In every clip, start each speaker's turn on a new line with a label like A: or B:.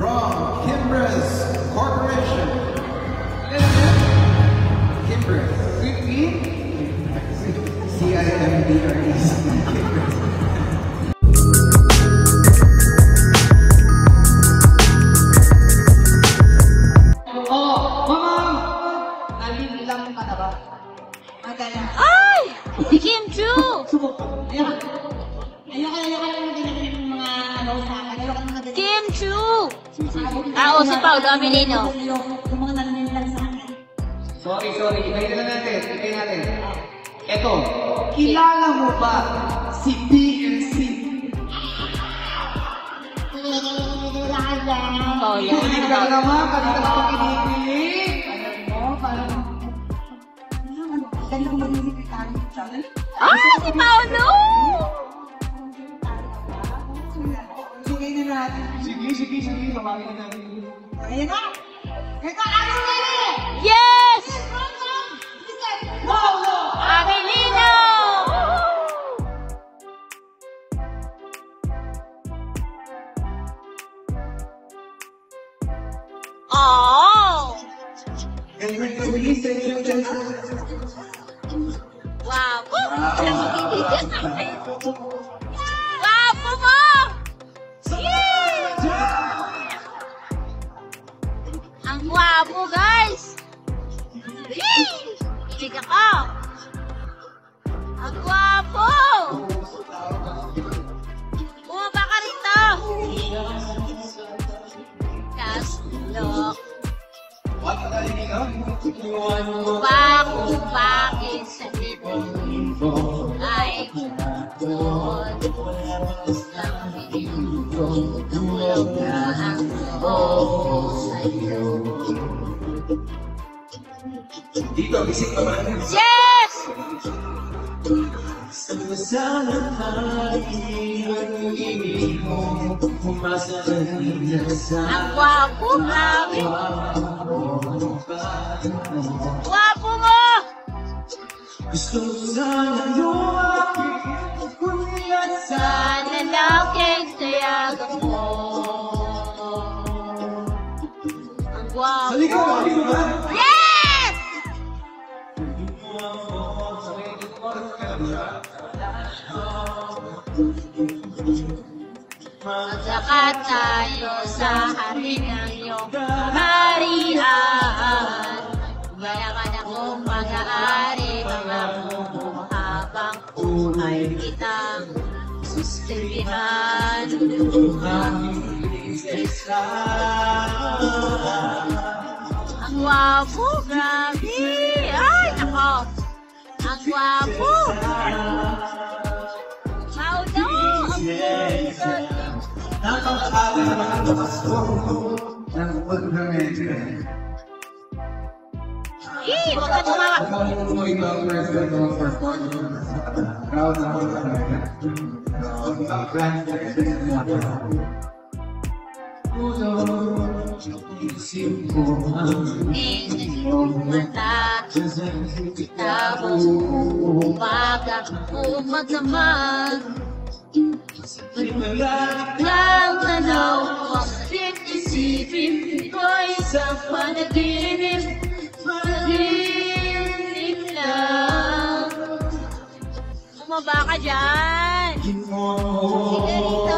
A: from Kimbras Corporation. Kimbras. C-I-M-B-R-E-S.
B: Ay! Kim Chu! Kim Chu! Si Paolo Amenino.
C: Sorry. Ibayin na natin. Eto, kilala mo ba si BMC?
B: Oh, yan.
C: Ikaw naman, kanina ka pa kinikilig.
B: Si Paolo!
C: Sige. Mamangin na natin.
B: Yes! Amenino! Oh! Guwapo! Guwapo mo! Ang guwapo, guys! Sige ka! Ang guwapo! Bumaba ka rito! Kaslok! Bakit sa dito ay tulog na ang loob sa'yo.
A: Dito, bisik pa ba?
B: Yes! Ang gwapo, grabe! Gwapo mo! Sana lang kayong sayagan mo. Ang gwapo! Yes! Magsaka tayo sa hari ng iyong kaharian. Mayaman akong pag-aari, pangako mo habang buhay kitang sustibihan. Ang gwapo, grabe! Ay, nako! Ang gwapo! Paulo! Ang gwapo!
A: Napakakala na mga kapasko ng pag-ramedyo.
B: Huwag ka tumawa!
A: Ikaw mo ibang president ng performance. Proud na ako talaga. Ang brand president mo ako. Isip ko ang
B: iyong mata, tapos umaga naman. Lang tanaw ko, isipin ko'y sa panaginip lang. Bumaba ka dyan! Sige dito!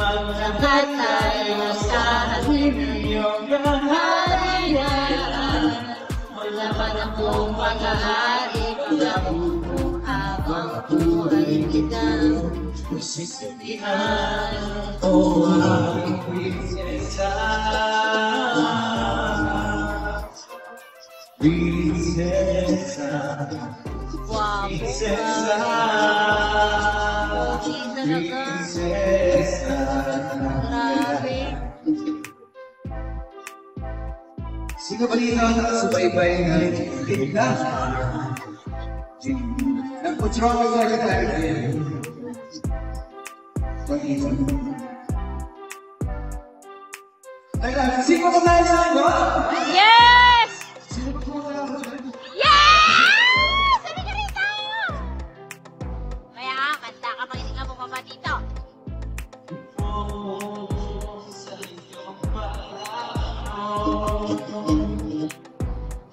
B: Maglahat tayo sa atin ng iyong kaharian. Wala pa na kong pag-aari, pag-abubo habang buhay kitang sisipihan.
A: o aking prinsesa. Prinsesa.
B: Wow!
A: Prinsesa. Prinsesa.
B: Grabe!
A: Sino ba dito ang nakasubaybay na tigla? Nagputrong ka sa tayo. Pag-isip. Teka, sino ba tayo sa ano?
B: Yes!
A: Sino ba tayo sa ano?
B: Yes! Sabi ka rito! Kaya kanta ka pag hindi ka bumaba. ba dito?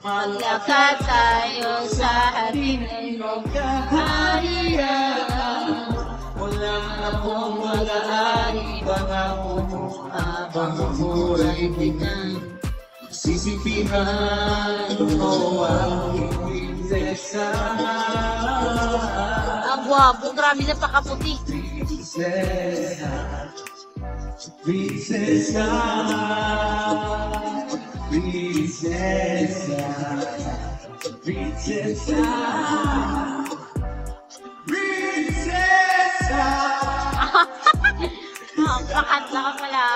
B: Maglakad tayo sa hardin ng kaharian.
C: Walang akong mag-aari, pangako mo habang buhay kita. Sisipihan mo ang prinsesa.
B: Ang gwapo, grabe na pakaputi.
C: Prinsesa, prinsesa, prinsesa, prinsesa, prinsesa.
B: Pakanta ka pala.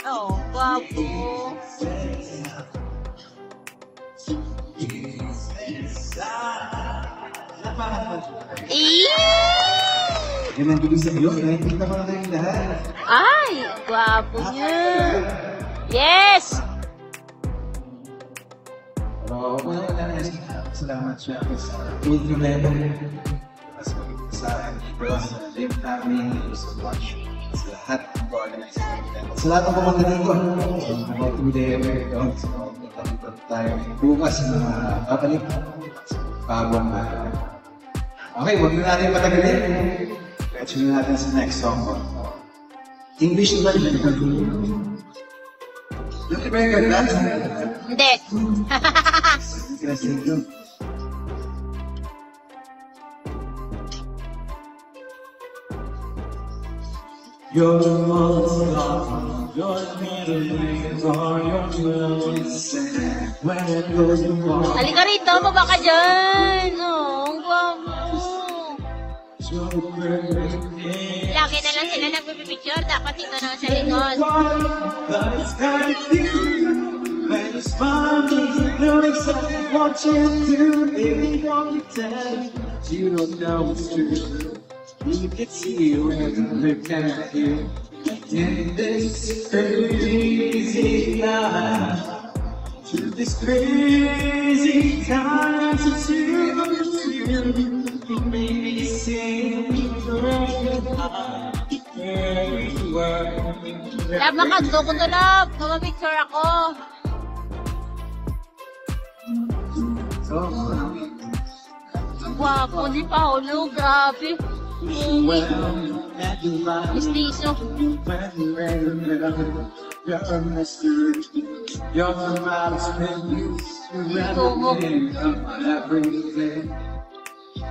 B: Oo, gwapo.
A: Yan ang bilis sa iyo. Nakikita ko na kayong lahat.
B: Ay, ang gwapo niya. Yes!
A: Salamat siya sa food level. Sa family, sa watch. Sa lahat ng organization. Sa lahat ng pumunta dito. About 2 days ago. So, tayo bukas na babalik. Bagong okay, huwag na natin patagalin. Let's na natin sa next song. English naman. Hindi ba yung ganda?
B: Hindi.
A: Interesting yun. Your most love, your memories are your clothes. When it goes wrong,
B: Halika rito, baba ka dyan. Oh, ang gwapo.
A: so perfect.
B: Lagi na lang sila nagpipicture. Dapat dito na sa likod.
A: But it's kind of you. When you smile, you know exactly what you do. Baby, don't pretend you don't know it's true. You can see when you can't hear. In this crazy life, through this crazy time, to you made me sing
B: Lab, makagdo ko to, Lab. Mamapicture ako.
A: So,
B: Gwapo ni Paolo, grabe. Mistiso.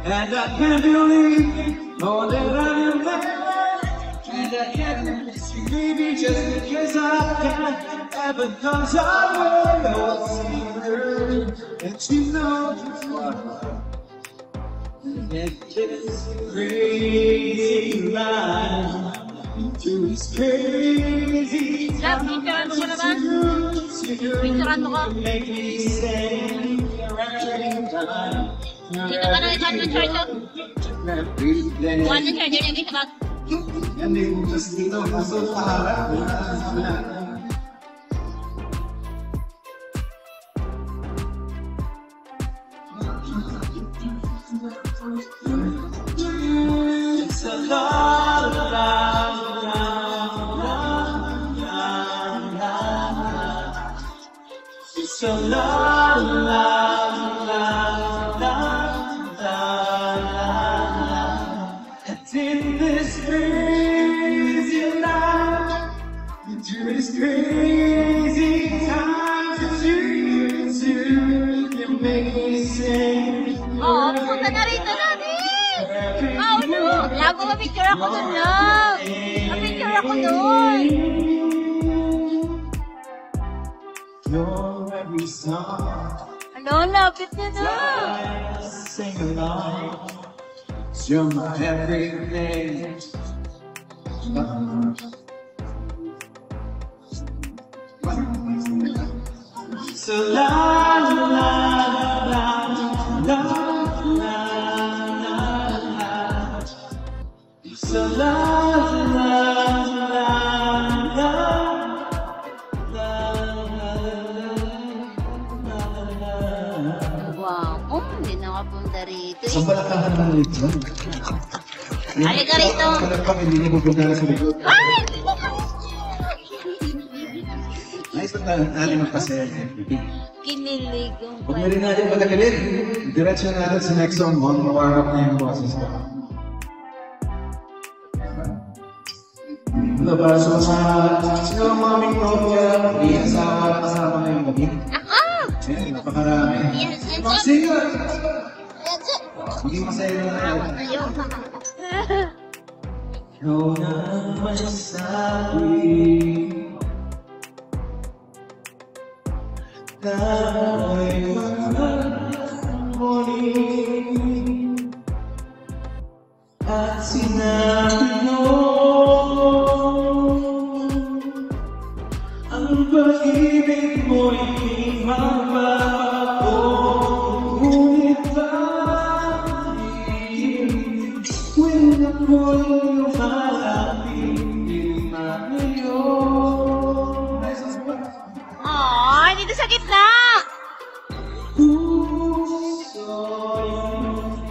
A: And I can't believe more than I am there. And I can't maybe just because I can't, and because I will see her, and she knows what. And this crazy life, to this crazy
B: Lab, picturean mo ko na ba? Picturean mo ko.
A: make me say every time.
B: Dito ka na ikaw ng charger. Kuha ng charger niya dito ka.
A: Yan yung just dito, nasa harap. It's a love, love, love, love, love. It's a love, love, love, love, love. And in this crazy life, into this crazy time, you make me sing.
B: Oo, punta na rito natin. Paolo! Lab, mamapicture ako dun, Lab. Mamapicture ako dun.
A: Your every song,
B: Ano, lapit na na.
A: I sing along. You're my everything. So la la la la la la la. So la la la la la la.
B: Wow, hindi na makapunta rito.
A: Sa balakahan lang ito.
B: Halika rito.
A: Kalapang hindi niya pupunta na sa likod.
B: Ay!
A: Nice na natin magpasaya.
B: Kinilig yung
A: Huwag na rin natin patagalin. Diretso natin sa next song. Warm up na yung boses ko. Para sa sino ang mga aming kopya, hindi asawa kasama ngayong gabi.
B: Ako!
A: Ayan, napakarami.
B: Yes, yes,
A: Mga
B: yes.
A: singer!
B: Yes, yes.
A: Maging masaya na tayo.
B: Ayun.
A: Ikaw na masasabi tayo'y muli at sinabi mo ang pag-ibig mo'y di magbabago. Ngunit bakit tuwing ako'y lumalapit, di maniyon?
B: Ay, dito sa gitna!
A: Puso'y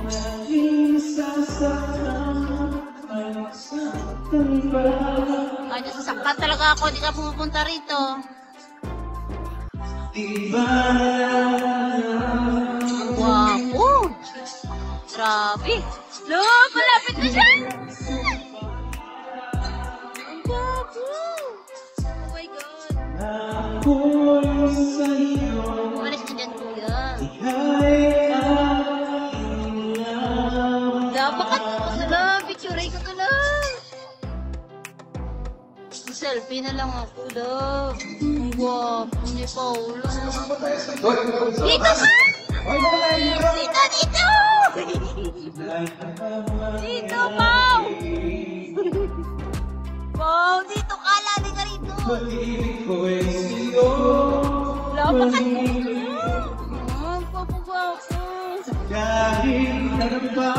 A: naging sasaktan, ay nasaktan ba?
B: Ay, nasasaktan talaga ako. Di ka pupunta rito.
A: Di ba
B: Ang gwapo. Grabe. Lo, malapit na siya. Ang gwapo. Oh my God.
A: ako'y sa'yo
B: Walis na dyan, kuya.
A: ay aking lamang?
B: Dapat ko lang. Picture ko ka lang. Selfie na lang ako, love. Ang gwapo ni Paulo. Dito ka! Dito, dito! Dito, Pau! Pau, dito ka! Lali ka rito!
A: Pag-ibig ko'y sa'yo
B: Lapakan mo! Ang gwapo-gwapo!
A: kahit ano pa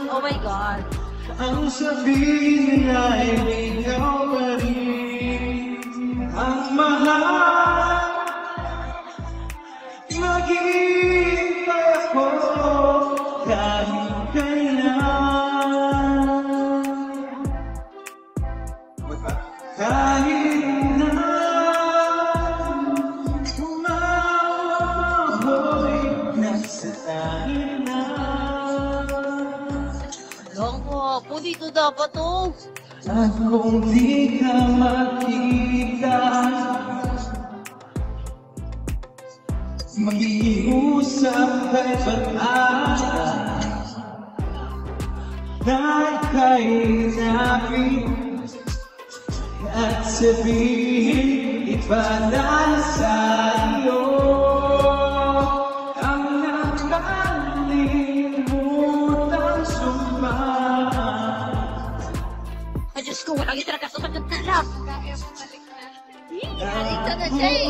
B: Oh my God!
A: ang sabihin nila ay ikaw pa rin ang mahal. Maghihintay ako kahit kailan, kahit na umahoy nasa tayo na.
B: Ang gwapo! Dito dapat to!
A: At kung di ka makita, mag-iusap kay pag-asa na ika'y hanapin at sabihin ipadala sa iyo ang nakalimutan sumpa.
B: Ay, Diyos ko! Walang isra ka sa pagkakalap! Halika na siya eh!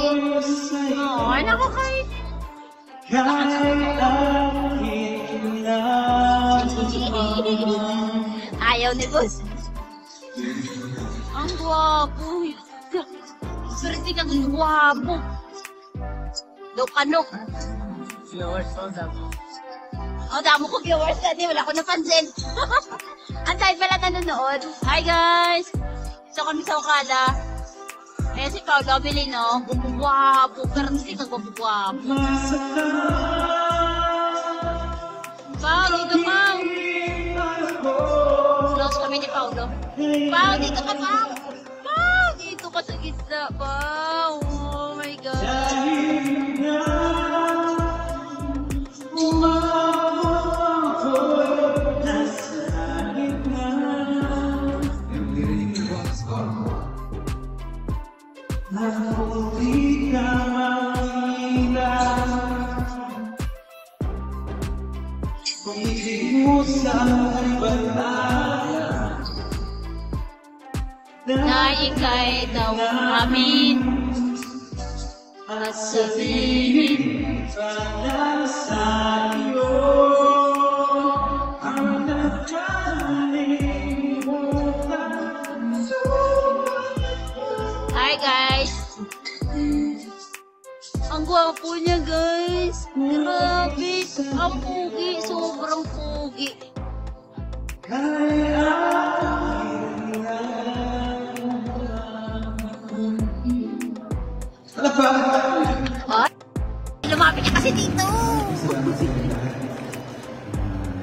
B: Ay, nakakain!
A: Kahit aking lamang.
B: Ayaw ni boss. Ang gwapo. Swerte kang gwapo. Lokanok. Viewers po damo. Oh, damo ko viewers na di. Wala ko napansin. Ang dahil pala nanonood. Hi guys! So kami sa Okada. Eh si Paolo Abilino. Gwapo. Pero hindi ka gwapo. Pao, dito Pao. Close kami ni Paolo. Pao, dito ka Pao. Pao, dito ka sa gitna Pao. Oh my God.
A: Kung di ka mahilang, kung hindi mo sa bataya
B: Na ika'y daw amin.
A: at sabihin para sa iyo ang nakalimutan.
B: Hi guys. Ang gwapo niya guys. Grabe. Ang pugi. Sobrang pugi.
A: Kaya
B: Oh, lumapit ka kasi dito.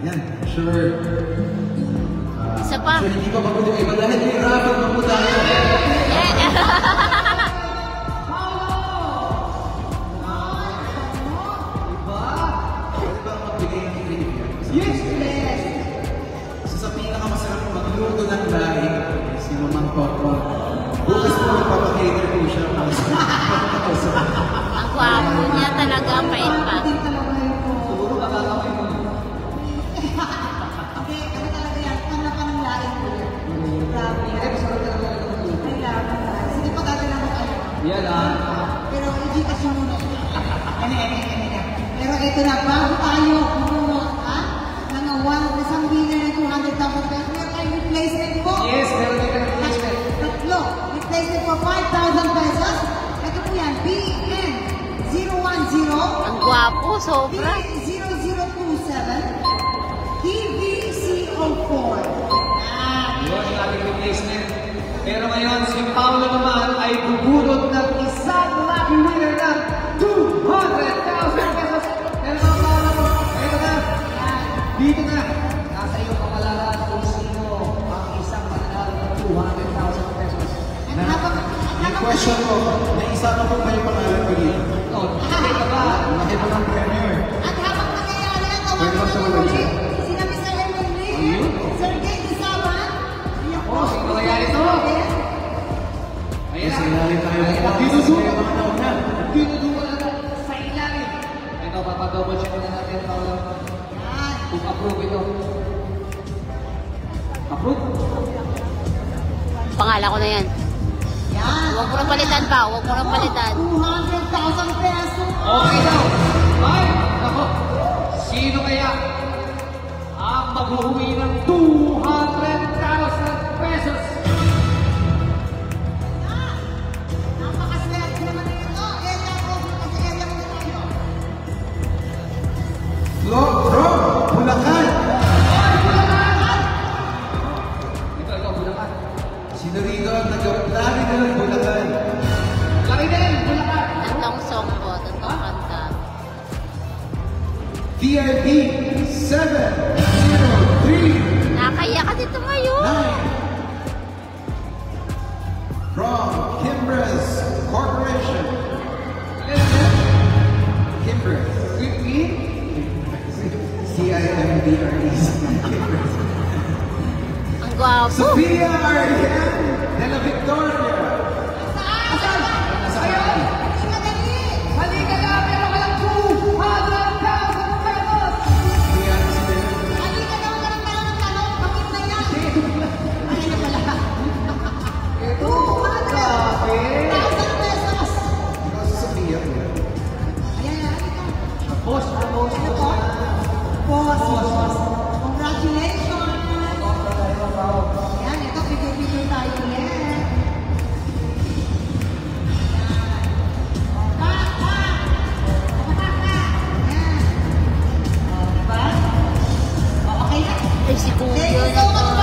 A: Yan, sure.
B: Isa pa.
A: Hindi pa mabuti iba dahil may rapat mabuti. Yes! Isa sa pinakamasarap magluto ng laing, si Mamang Papa. Bukas po magpapakater po siya para sa
B: Ang gwapo niya talaga, pait pa.
C: Siguro makakawin mo. Hindi, ano talaga yan? Panapan ng laing ko yan. Grabe. Masarap talaga ito. Kailangan. Sige pa gagawin ako kayo.
A: yan ah.
C: Pero hindi kasi muna. Pero ito na, bago tayo pumunod, ha? Ng isang billion and 200,000 pesos, meron tayong replacement po.
A: Yes, meron din ka replacement.
C: Tatlo, replacement po 5,000 pesos. Ito po yan, BN010,
B: Ang gwapo, sobra.
C: B0027, TVCO4.
A: Yun ang ating replacement. Pero ngayon, si Paolo naman ay bubulot ng isang lucky winner ng 200,000 pesos. Pero mga Paolo mo, ito na. Dito na. Nasa iyo pamalaran kung sino ang isang mananalo ng 200,000 pesos.
C: At
A: Yung question ko, may isa na po ba yung pangalan ko dito? Oo. Hindi ka ba? Laki pa ng premier.
C: At habang nangyayari ang
A: Pwede lang sa website.
C: sina Mr. Henry, Sergey Disaban,
A: Oh, sino nangyayari to? Ayan na. Sa ilalim tayo.
C: Dinudugo.
A: Dinudugo na sa ilalim. Ito, papadouble check na natin. Paolo. Kung approve ito. Approve?
B: Pangalan ko na yan.
C: Yan.
B: Huwag mo nang palitan pa, huwag mo nang palitan.
C: 200,000 pesos.
A: Okay daw. Ay, nako. Sino kaya ang maghuhuwi ng 200,000 pesos?
C: Napakaswerte naman ito. Area ko, kasi area ko na tayo.
A: Bulacan! Ito, Bulacan. Sino rito ang nag-lari na ng Bulacan? Lari din, Bulacan!
B: Tatlong song po, tatlong kanta.
A: VIP 703
B: Nakakaya ka dito ngayon.
A: 9 from Kimbras Corporation. Kimbras. CIMBREs.
B: Ang gwapo.
A: Sophia Arian de la Victoria.
C: Hindi madali.
A: Halika na, pero walang 200,000 pesos!
C: Halika daw ka ng tanong. Bakit na yan? Ay, na pala. 200,000 pesos.
A: Ikaw si Sophia.
C: Ayan na, halika.
A: Boss.
C: Ano po? Boss. Congratulations. Yan, ito, video tayo ulit. Pa! Yan. Diba? Okay na.
B: Ay, si Kuya
C: Thank you
B: na
C: so much,